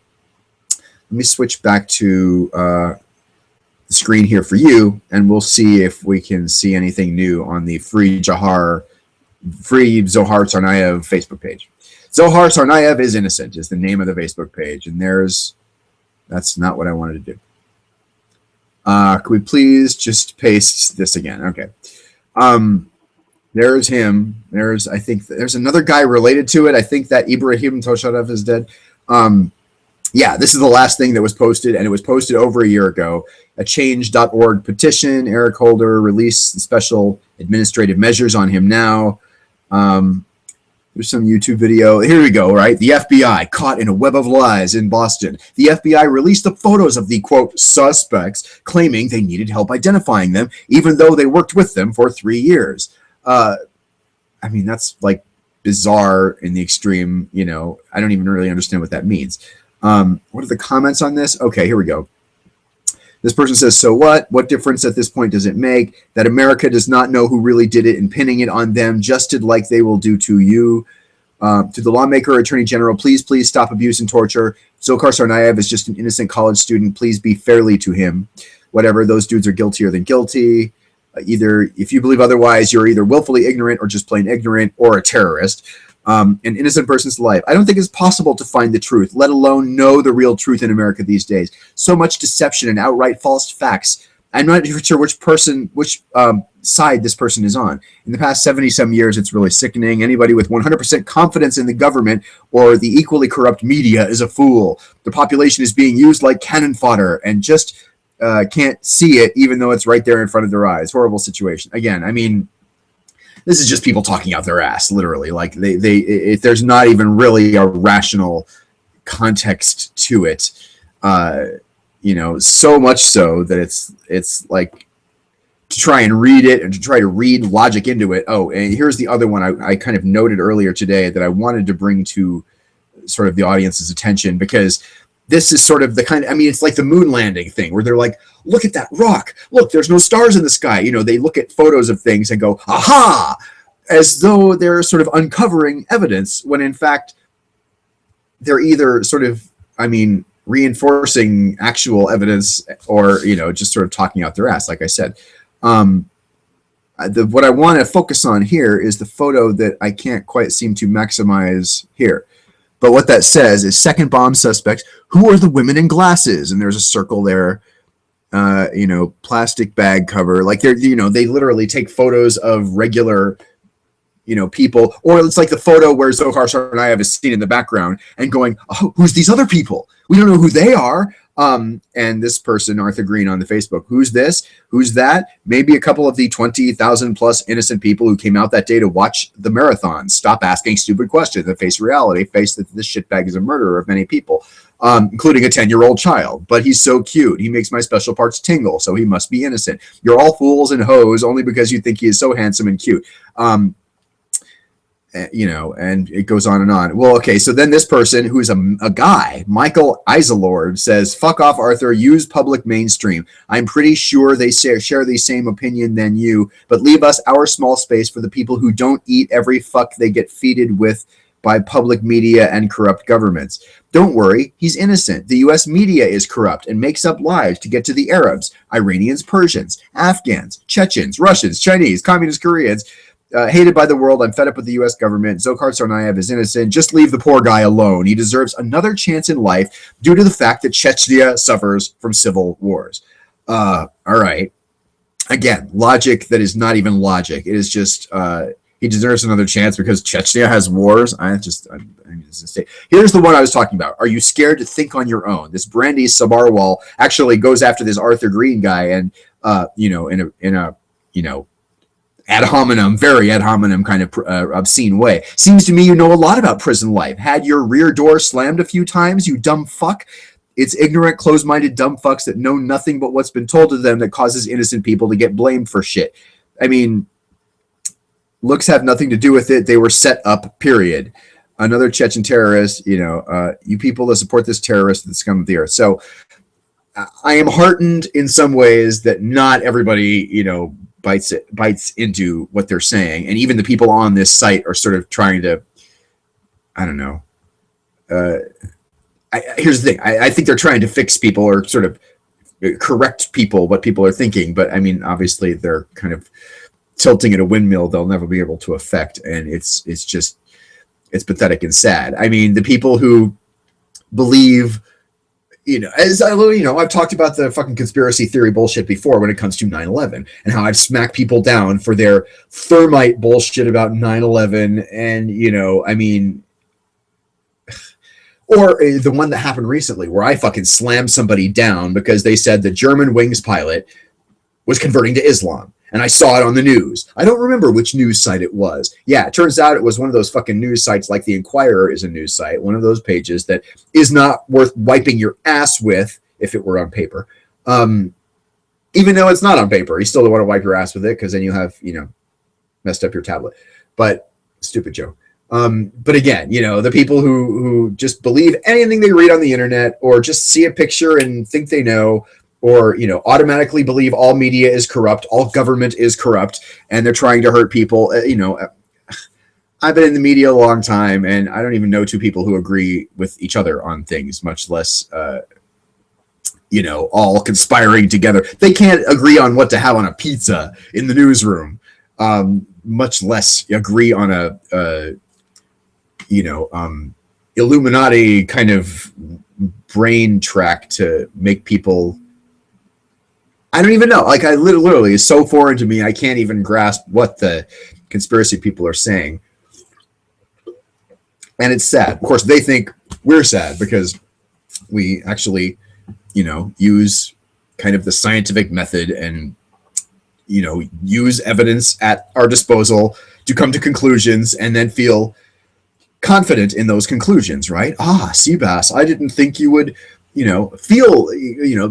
let me switch back to the screen here for you, and we'll see if we can see anything new on the Free Zohar Tsarnaev Facebook page. Zohar Tsarnaev is innocent is the name of the Facebook page, and that's not what I wanted to do. Could we please just paste this again? Okay. There's him. I think there's another guy related to it. I think that Ibrahim Tosharev is dead. Yeah, this is the last thing that was posted, and it was posted over a year ago. A change.org petition. Eric Holder released special administrative measures on him now. There's some YouTube video. Here we go, right? The FBI caught in a web of lies in Boston. The FBI released the photos of the, quote, suspects, claiming they needed help identifying them, even though they worked with them for 3 years. I mean, that's like bizarre in the extreme, you know. I don't even really understand what that means. What are the comments on this? Okay, here we go. This person says, so what? What difference at this point does it make that America does not know who really did it and pinning it on them just like they will do to you? To the lawmaker, attorney general, please stop abuse and torture. Zohar Tsarnaev is just an innocent college student. Please be fairly to him. Whatever, those dudes are guiltier than guilty. Either, if you believe otherwise, you're either willfully ignorant or just plain ignorant or a terrorist. An innocent person's life. I don't think it's possible to find the truth, let alone know the real truth in America these days. So much deception and outright false facts. I'm not sure which side this person is on. In the past 70-some years, it's really sickening. Anybody with 100% confidence in the government or the equally corrupt media is a fool. The population is being used like cannon fodder and just can't see it, even though it's right there in front of their eyes. Horrible situation. Again, I mean, this is just people talking out their ass, literally. Like there's not even really a rational context to it. You know, so much so that it's like to try and read it and to try to read logic into it. Oh, and here's the other one I kind of noted earlier today that I wanted to bring to sort of the audience's attention, because this is sort of the kind of, I mean, it's like the moon landing thing where they're like, look at that rock. Look, there's no stars in the sky. You know, they look at photos of things and go, aha, as though they're sort of uncovering evidence when in fact they're either sort of, I mean, reinforcing actual evidence or, you know, just sort of talking out their ass, like I said. What I want to focus on here is the photo that I can't quite seem to maximize here. But what that says is second bomb suspects. Who are the women in glasses? And there's a circle there, you know, plastic bag cover. Like they're, you know, they literally take photos of regular, you know, people, or it's like the photo where Zohar Tsarnaev is seen in the background and going, oh, who's these other people? We don't know who they are. And this person, Arthur Green on the Facebook, who's this? Who's that? Maybe a couple of the 20,000 plus innocent people who came out that day to watch the marathon. Stop asking stupid questions and face reality. Face that this shitbag is a murderer of many people, including a 10-year-old child. But he's so cute. He makes my special parts tingle, so he must be innocent. You're all fools and hoes only because you think he is so handsome and cute. You know, and it goes on and on. Well, okay, so then this person, who's a guy, Michael Iselord, says, fuck off, Arthur, use public mainstream. I'm pretty sure they share the same opinion than you, but leave us our small space for the people who don't eat every fuck they get feeded with by public media and corrupt governments. Don't worry, he's innocent. The U.S. media is corrupt and makes up lies to get to the Arabs, Iranians, Persians, Afghans, Chechens, Russians, Chinese, Communist Koreans, hated by the world. I'm fed up with the U.S. government. Zohar Tsarnaev is innocent. Just leave the poor guy alone. He deserves another chance in life due to the fact that Chechnya suffers from civil wars. All right. Again, logic that is not even logic. It is just, he deserves another chance because Chechnya has wars. Here's the one I was talking about. Are you scared to think on your own? This Brandy Sabarwal actually goes after this Arthur Green guy, and in a ad hominem, very ad hominem kind of obscene way. Seems to me you know a lot about prison life. Had your rear door slammed a few times, you dumb fuck. It's ignorant, closed-minded dumb fucks that know nothing but what's been told to them that causes innocent people to get blamed for shit. I mean, looks have nothing to do with it. They were set up, period. Another Chechen terrorist, you people that support this terrorist, the scum of the earth. So I am heartened in some ways that not everybody, bites into what they're saying. And even the people on this site are sort of trying to, I don't know. Here's the thing. I think they're trying to fix people or sort of correct people, what people are thinking. But I mean, obviously they're kind of tilting at a windmill they'll never be able to affect. And it's pathetic and sad. I mean, the people who believe, I've talked about the fucking conspiracy theory bullshit before when it comes to 9/11 and how I've smacked people down for their thermite bullshit about 9/11. And, or the one that happened recently where I fucking slammed somebody down because they said the German Wings pilot was converting to Islam. And I saw it on the news. I don't remember which news site it was. Yeah, it turns out it was one of those fucking news sites like the Inquirer is a news site, one of those pages that is not worth wiping your ass with if it were on paper. Even though it's not on paper, you still don't want to wipe your ass with it because then you have, messed up your tablet. But stupid joke. But again, the people who just believe anything they read on the internet or just see a picture and think they know, or, automatically believe all media is corrupt, all government is corrupt, and they're trying to hurt people. I've been in the media a long time, and I don't even know two people who agree with each other on things, much less, all conspiring together. They can't agree on what to have on a pizza in the newsroom, much less agree on a Illuminati kind of brain track to make people. I don't even know. Like, I literally is so foreign to me, I can't even grasp what the conspiracy people are saying. And it's sad. Of course, they think we're sad because we actually, use kind of the scientific method and, use evidence at our disposal to come to conclusions and then feel confident in those conclusions, right? cBas, I didn't think you would, feel,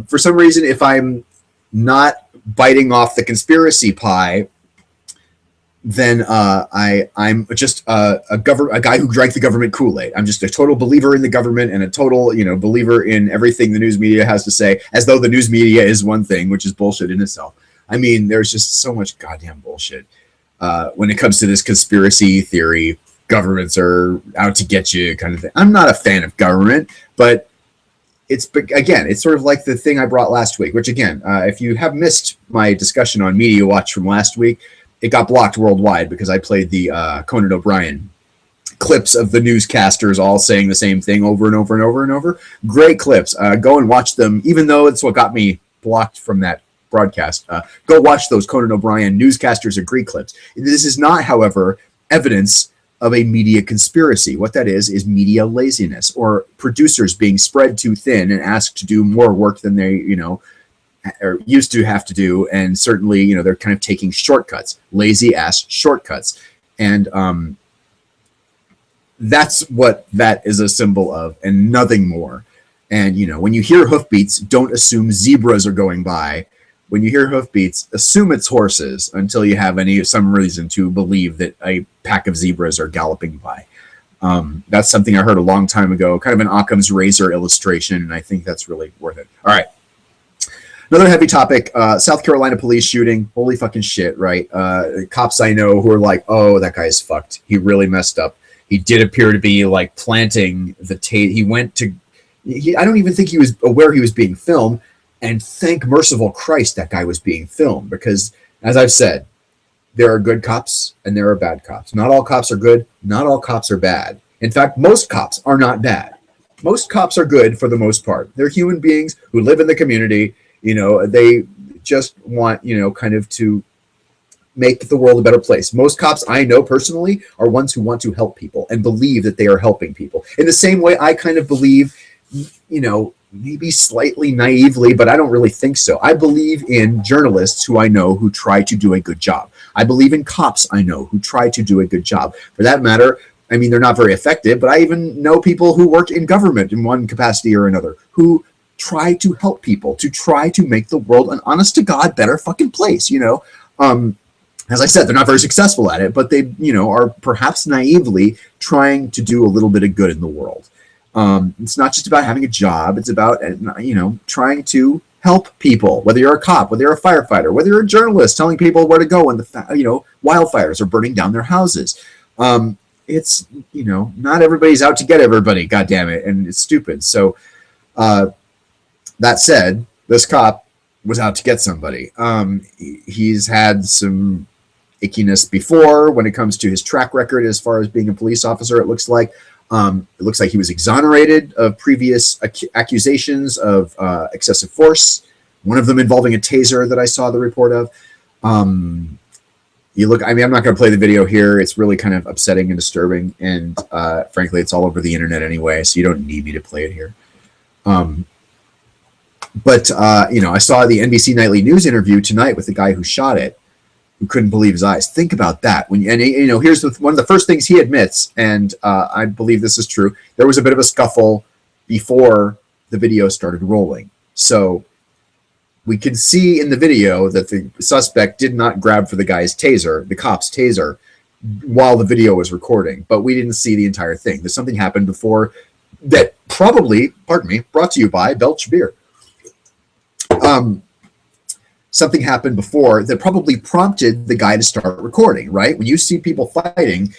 for some reason, if I'm not biting off the conspiracy pie, then I'm just a guy who drank the government Kool-Aid. I'm just a total believer in the government and a total, believer in everything the news media has to say, as though the news media is one thing, which is bullshit in itself. I mean, there's just so much goddamn bullshit when it comes to this conspiracy theory. Governments are out to get you kind of thing. I'm not a fan of government, but it's sort of like the thing I brought last week, which again, if you have missed my discussion on MediaWatch from last week, it got blocked worldwide because I played the Conan O'Brien clips of the newscasters all saying the same thing over and over and over and over. Great clips. Go and watch them, even though it's what got me blocked from that broadcast. Go watch those Conan O'Brien newscasters agree clips. This is not, however, evidence of a media conspiracy. What that is media laziness, or producers being spread too thin and asked to do more work than they, or used to have to do. And certainly, they're kind of taking shortcuts, lazy ass shortcuts. And that's what that is a symbol of, and nothing more. And, when you hear hoofbeats, don't assume zebras are going by. When you hear hoofbeats, assume it's horses until you have some reason to believe that a pack of zebras are galloping by. That's something I heard a long time ago, kind of an Occam's razor illustration, and I think that's really worth it. All right. Another heavy topic, South Carolina police shooting. Holy fucking shit, right? Cops I know who are like, oh, that guy's fucked. He really messed up. He did appear to be like planting the tape. I don't even think he was aware he was being filmed. And thank merciful Christ that guy was being filmed, because, as I've said, there are good cops and there are bad cops. Not all cops are good. Not all cops are bad. In fact, most cops are not bad. Most cops are good for the most part. They're human beings who live in the community. They just want, kind of to make the world a better place. Most cops I know personally are ones who want to help people and believe that they are helping people. In the same way, I kind of believe, maybe slightly naively, but I don't really think so. I believe in journalists who I know who try to do a good job. I believe in cops I know who try to do a good job. For that matter, I mean, they're not very effective, but I even know people who work in government in one capacity or another who try to help people, to try to make the world an honest to God better fucking place, As I said, they're not very successful at it, but they, are perhaps naively trying to do a little bit of good in the world. It's not just about having a job. It's about, trying to help people, whether you're a cop, whether you're a firefighter, whether you're a journalist telling people where to go when wildfires are burning down their houses. It's, not everybody's out to get everybody, God damn it. And it's stupid. So that said, this cop was out to get somebody. He's had some ickiness before when it comes to his track record as far as being a police officer. It looks like he was exonerated of previous accusations of excessive force, one of them involving a taser that I saw the report of. I'm not going to play the video here. It's really kind of upsetting and disturbing, and frankly, it's all over the internet anyway, so you don't need me to play it here. But I saw the NBC Nightly News interview tonight with the guy who shot it, who couldn't believe his eyes. Think about that. Here's one of the first things he admits, and I believe this is true. There was a bit of a scuffle before the video started rolling. So we can see in the video that the suspect did not grab for the guy's taser, the cop's taser, while the video was recording. But we didn't see the entire thing. There's something happened before that probably, brought to you by Belch Beer. Something happened before that probably prompted the guy to start recording, right? When you see people fighting,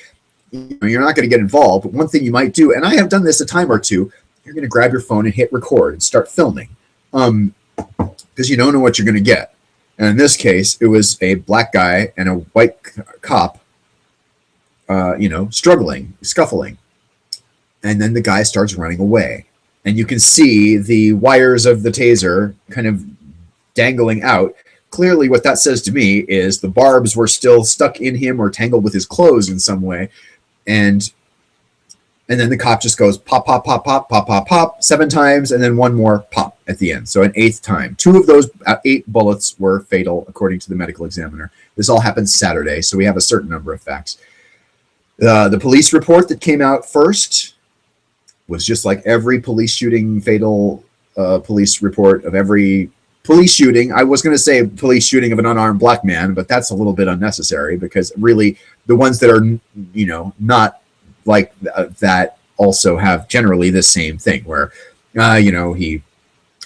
you're not going to get involved. But one thing you might do, and I have done this a time or two, you're going to grab your phone and hit record and start filming, because you don't know what you're going to get. And in this case, it was a black guy and a white cop, struggling, scuffling. And then the guy starts running away. And you can see the wires of the taser kind of dangling out. Clearly, what that says to me is the barbs were still stuck in him or tangled with his clothes in some way. And then the cop just goes pop, pop, pop, pop, pop, pop, pop 7 times, and then one more pop at the end. So an 8th time. 2 of those 8 bullets were fatal, according to the medical examiner. This all happened Saturday, so we have a certain number of facts. The police report that came out first was just like every police shooting, fatal police report of every police shooting. I was going to say police shooting of an unarmed black man, but that's a little bit unnecessary, because really the ones that are, not like that also have generally the same thing where, he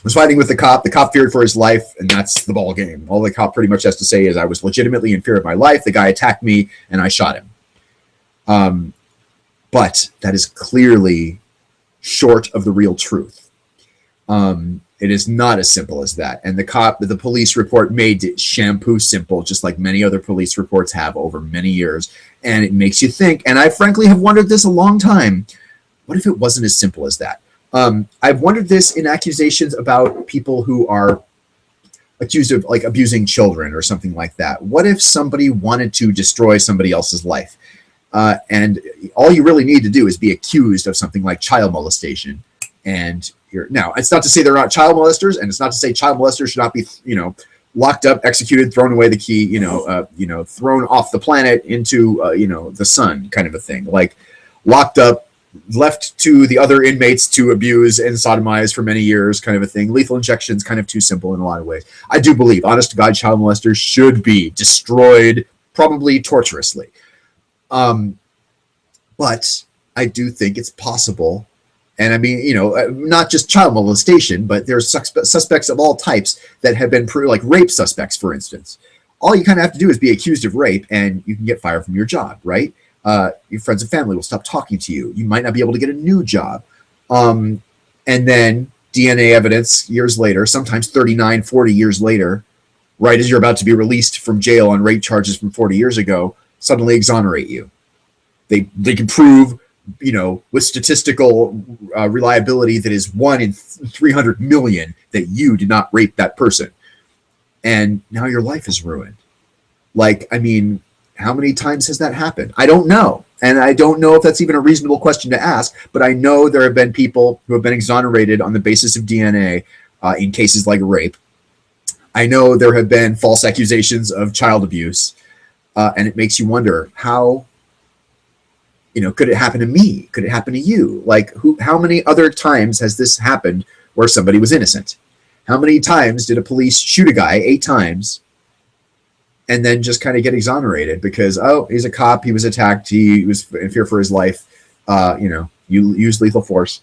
was fighting with the cop feared for his life, and that's the ball game. All the cop pretty much has to say is, I was legitimately in fear of my life. The guy attacked me and I shot him. But that is clearly short of the real truth. It is not as simple as that. And the police report made it shampoo simple, just like many other police reports have over many years. And it makes you think, and I frankly have wondered this a long time, what if it wasn't as simple as that? I've wondered this in accusations about people who are accused of like abusing children or something like that. What if somebody wanted to destroy somebody else's life? And all you really need to do is be accused of something like child molestation. And now, it's not to say they're not child molesters, and it's not to say child molesters should not be, locked up, executed, thrown away the key, thrown off the planet into, the sun, kind of a thing. Like locked up, left to the other inmates to abuse and sodomize for many years, kind of a thing. Lethal injections, kind of too simple in a lot of ways. I do believe, honest to God, child molesters should be destroyed, probably torturously. But I do think it's possible. And I mean, not just child molestation, but there's suspects of all types that have been like rape suspects, for instance. All you kind of have to do is be accused of rape and you can get fired from your job, right? Your friends and family will stop talking to you. You might not be able to get a new job. And then DNA evidence years later, sometimes 39, 40 years later, right as you're about to be released from jail on rape charges from 40 years ago, suddenly exonerate you. They can prove, with statistical reliability that is 1 in 300 million that you did not rape that person. And now your life is ruined. Like, I mean, how many times has that happened? I don't know. And I don't know if that's even a reasonable question to ask, but I know there have been people who have been exonerated on the basis of DNA in cases like rape. I know there have been false accusations of child abuse, and it makes you wonder how, could it happen to me? Could it happen to you? Like, how many other times has this happened where somebody was innocent? How many times did a police shoot a guy 8 times and then just kind of get exonerated because, oh, he's a cop, he was attacked, he was in fear for his life, you use lethal force.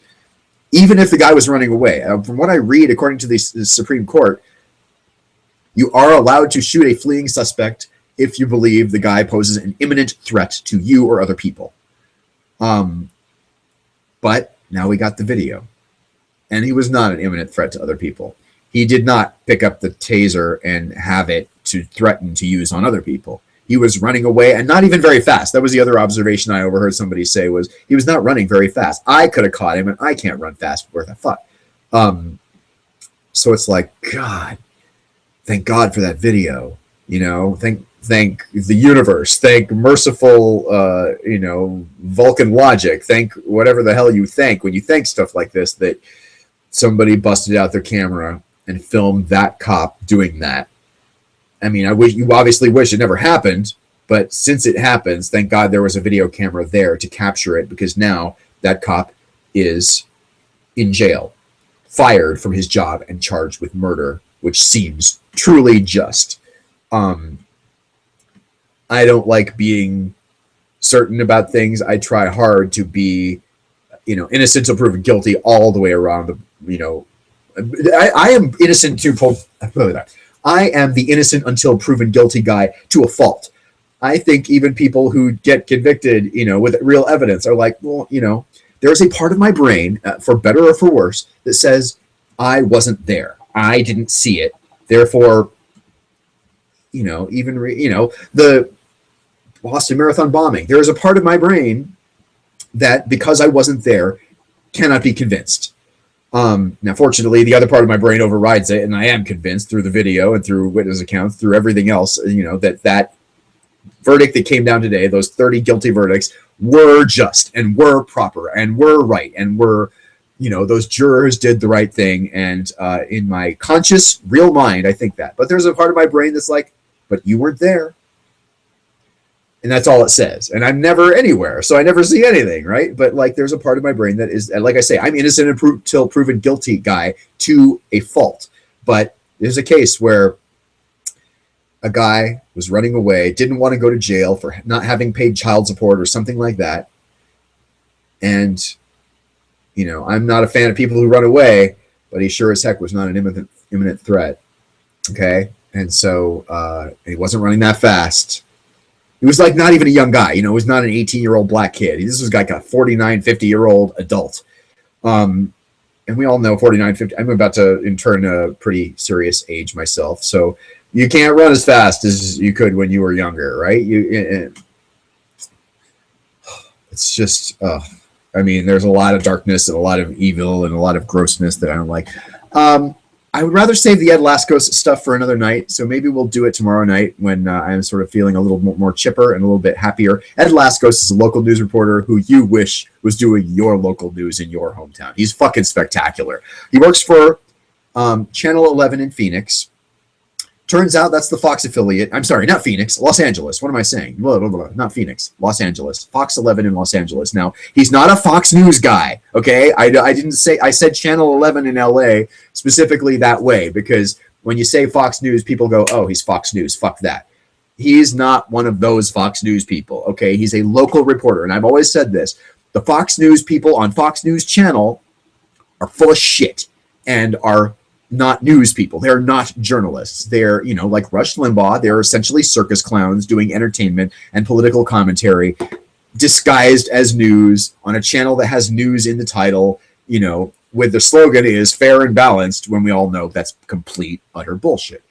Even if the guy was running away. From what I read, according to the Supreme Court, you are allowed to shoot a fleeing suspect if you believe the guy poses an imminent threat to you or other people. But now we got the video. And he was not an imminent threat to other people. He did not pick up the taser and have it to threaten to use on other people. He was running away, and not even very fast. That was the other observation I overheard somebody say, was he was not running very fast. I could have caught him, and I can't run fast worth a fuck. So it's like, God, thank God for that video. Thank the universe. Thank merciful, Vulcan logic. Thank whatever the hell you think when you think stuff like this, that somebody busted out their camera and filmed that cop doing that. I mean, you obviously wish it never happened, but since it happens, thank God there was a video camera there to capture it, because now that cop is in jail, fired from his job and charged with murder, which seems truly just. I don't like being certain about things. I try hard to be, innocent until proven guilty all the way around. I am innocent I am the innocent until proven guilty guy to a fault. I think even people who get convicted, with real evidence are like, well, there's a part of my brain, for better or for worse, that says I wasn't there. I didn't see it. Therefore, the Boston Marathon bombing, there is a part of my brain that, because I wasn't there, cannot be convinced. Now, fortunately, the other part of my brain overrides it, and I am convinced through the video and through witness accounts, through everything else, that verdict that came down today, those 30 guilty verdicts, were just and were proper and were right and were, those jurors did the right thing. And in my conscious, real mind, I think that. But there's a part of my brain that's like, but you weren't there. And that's all it says. And I'm never anywhere, so I never see anything, right? But like, there's a part of my brain that is, like I say, I'm innocent until proven guilty guy to a fault. But there's a case where a guy was running away, didn't want to go to jail for not having paid child support or something like that. And, I'm not a fan of people who run away, but he sure as heck was not an imminent threat. Okay? And so he wasn't running that fast. He was like not even a young guy, he was not an 18-year-old black kid. This was like a 49, 50-year-old adult. And we all know 49, 50, I'm about to turn a pretty serious age myself. So you can't run as fast as you could when you were younger, right? It's just, there's a lot of darkness and a lot of evil and a lot of grossness that I don't like. I would rather save the Ed Laskos stuff for another night, so maybe we'll do it tomorrow night when I'm sort of feeling a little more chipper and a little bit happier. Ed Laskos is a local news reporter who you wish was doing your local news in your hometown. He's fucking spectacular. He works for Channel 11 in Phoenix. Turns out that's the Fox affiliate. I'm sorry, not Phoenix, Los Angeles. What am I saying? Blah, blah, blah. Not Phoenix, Los Angeles. Fox 11 in Los Angeles. Now, he's not a Fox News guy, okay? I didn't say, I said Channel 11 in LA specifically that way, because when you say Fox News, people go, oh, he's Fox News, fuck that. He's not one of those Fox News people, okay? He's a local reporter, and I've always said this. The Fox News people on Fox News Channel are full of shit and are not news people. They're not journalists. They're, like Rush Limbaugh, they're essentially circus clowns doing entertainment and political commentary disguised as news on a channel that has news in the title, with the slogan is fair and balanced, when we all know that's complete, utter bullshit.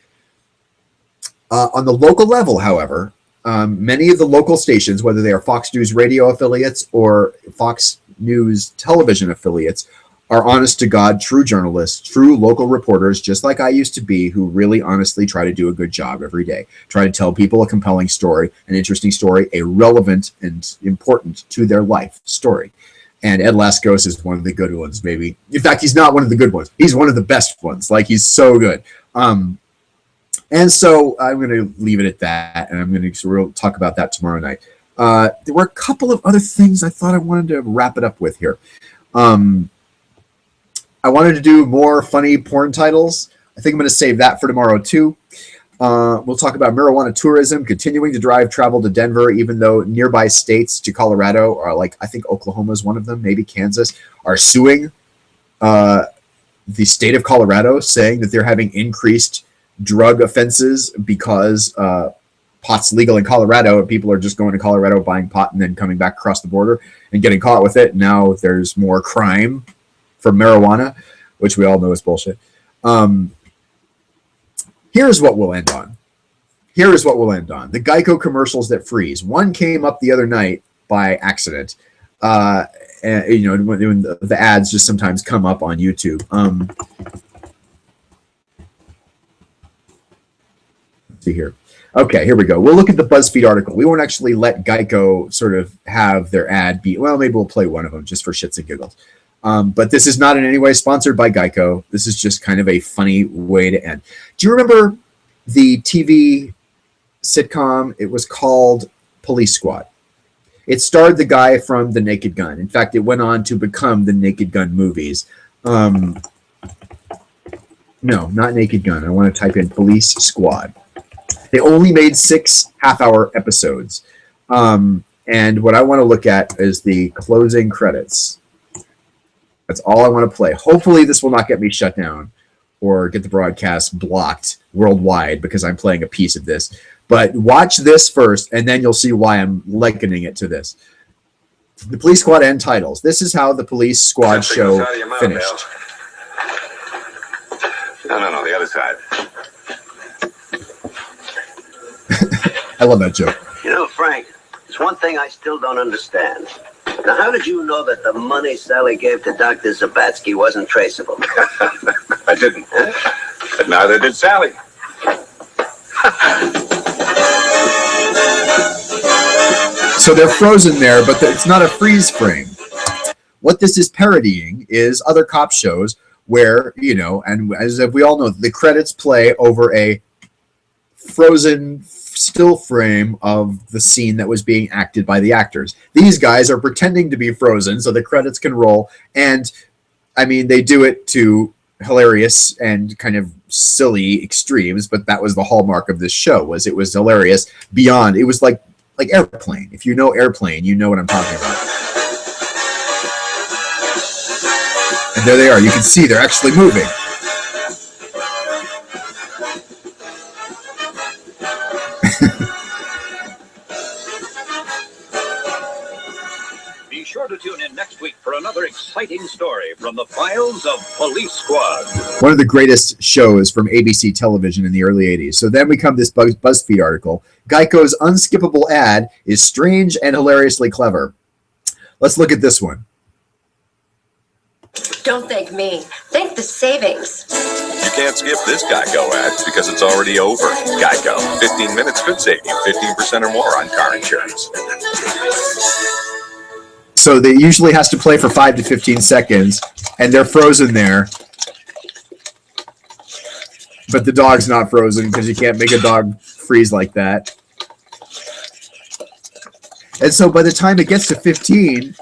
On the local level, however, many of the local stations, whether they are Fox News radio affiliates or Fox News television affiliates, are honest to God, true journalists, true local reporters, just like I used to be, who really honestly try to do a good job every day. Try to tell people a compelling story, an interesting story, a relevant and important to their life story. And Ed Laskos is one of the good ones, maybe. In fact, he's not one of the good ones. He's one of the best ones. Like, he's so good. And so I'm going to leave it at that, and we'll talk about that tomorrow night. There were a couple of other things I thought I wanted to wrap it up with here. I wanted to do more funny porn titles. I think I'm going to save that for tomorrow, too. We'll talk about marijuana tourism, continuing to drive travel to Denver, even though nearby states to Colorado, or like I think Oklahoma is one of them, maybe Kansas, are suing the state of Colorado, saying that they're having increased drug offenses because pot's legal in Colorado, and people are just going to Colorado, buying pot, and then coming back across the border and getting caught with it. Now there's more crime for marijuana, which we all know is bullshit. Here's what we'll end on. The Geico commercials that freeze. One came up the other night by accident. And, when the ads just sometimes come up on YouTube. Let's see here. Okay, here we go. We'll look at the BuzzFeed article. We won't actually let Geico sort of have their ad be. Well, maybe we'll play one of them just for shits and giggles. But this is not in any way sponsored by Geico. This is just kind of a funny way to end. Do you remember the TV sitcom? It was called Police Squad. It starred the guy from The Naked Gun. In fact, it went on to become the Naked Gun movies. No, not Naked Gun. I want to type in Police Squad. They only made 6 half-hour episodes. And what I want to look at is the closing credits. That's all I want to play. Hopefully this will not get me shut down or get the broadcast blocked worldwide because I'm playing a piece of this. But watch this first, and then you'll see why I'm likening it to this. The Police Squad end titles. This is how the Police Squad show finished. No, the other side. I love that joke. You know, Frank, there's one thing I still don't understand. Now, how did you know that the money Sally gave to Dr. Zabatsky wasn't traceable? I didn't. But neither did Sally. So they're frozen there, but it's not a freeze frame. What this is parodying is other cop shows where, and as we all know, the credits play over a frozen still frame of the scene that was being acted by the actors. These guys are pretending to be frozen so the credits can roll, and I mean they do it to hilarious and kind of silly extremes, but that was the hallmark of this show. It was hilarious beyond. It was like Airplane. If you know Airplane, you know what I'm talking about. And there they are. You can see they're actually moving. Be sure to tune in next week for another exciting story from the files of Police Squad. One of the greatest shows from ABC television in the early 80s. So then we come to this BuzzFeed article. Geico's unskippable ad is strange and hilariously clever. Let's look at this one. Don't thank me. Thank the savings. You can't skip this Geico ad because it's already over. Geico. 15 minutes could save you 15% or more on car insurance. So they usually has to play for 5 to 15 seconds, and they're frozen there. But the dog's not frozen because you can't make a dog freeze like that. And so by the time it gets to 15,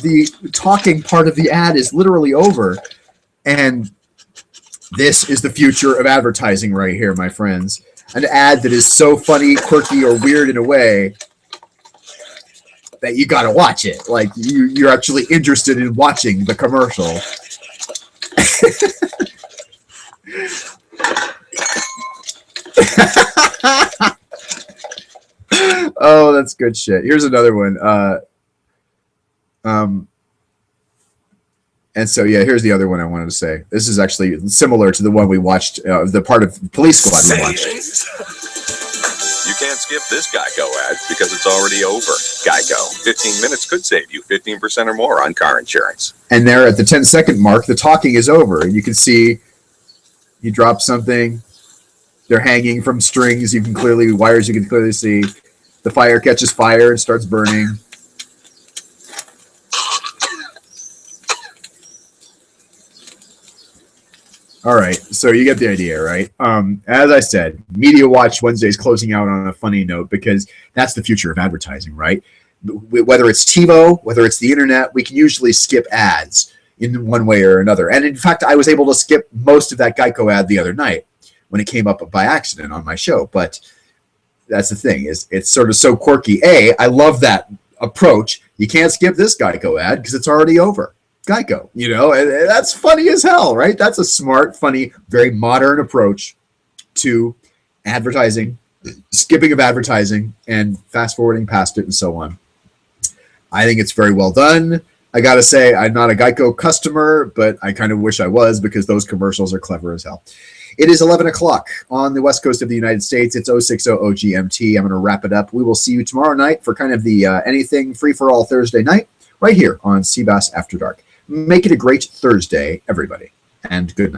the talking part of the ad is literally over. And this is the future of advertising right here, my friends. An ad that is so funny, quirky, or weird in a way that you got to watch it. Like, you're actually interested in watching the commercial. Oh, that's good shit. Here's another one. And so, yeah, here's the other one I wanted to say. This is actually similar to the one we watched, the part of Police Squad we watched. You can't skip this Geico ad because it's already over. Geico. 15 minutes could save you 15% or more on car insurance. And there at the 10-second mark, the talking is over. And you can see he drops something. They're hanging from strings. Wires you can clearly see. The fire catches fire and starts burning. All right, so you get the idea, right? As I said, MediaWatch Wednesday is closing out on a funny note because that's the future of advertising, right? Whether it's TiVo, whether it's the internet, we can usually skip ads in one way or another. And in fact, I was able to skip most of that Geico ad the other night when it came up by accident on my show. But that's the thing, is it's sort of so quirky. I love that approach. You can't skip this Geico ad because it's already over. Geico, and that's funny as hell, right? That's a smart, funny, very modern approach to advertising, skipping of advertising, and fast forwarding past it and so on. I think it's very well done. I got to say, I'm not a Geico customer, but I kind of wish I was because those commercials are clever as hell. It is 11 o'clock on the west coast of the United States. It's 060 OGMT. I'm going to wrap it up. We will see you tomorrow night for kind of the anything free-for-all Thursday night right here on cBasAfterDark. Make it a great Thursday, everybody, and good night.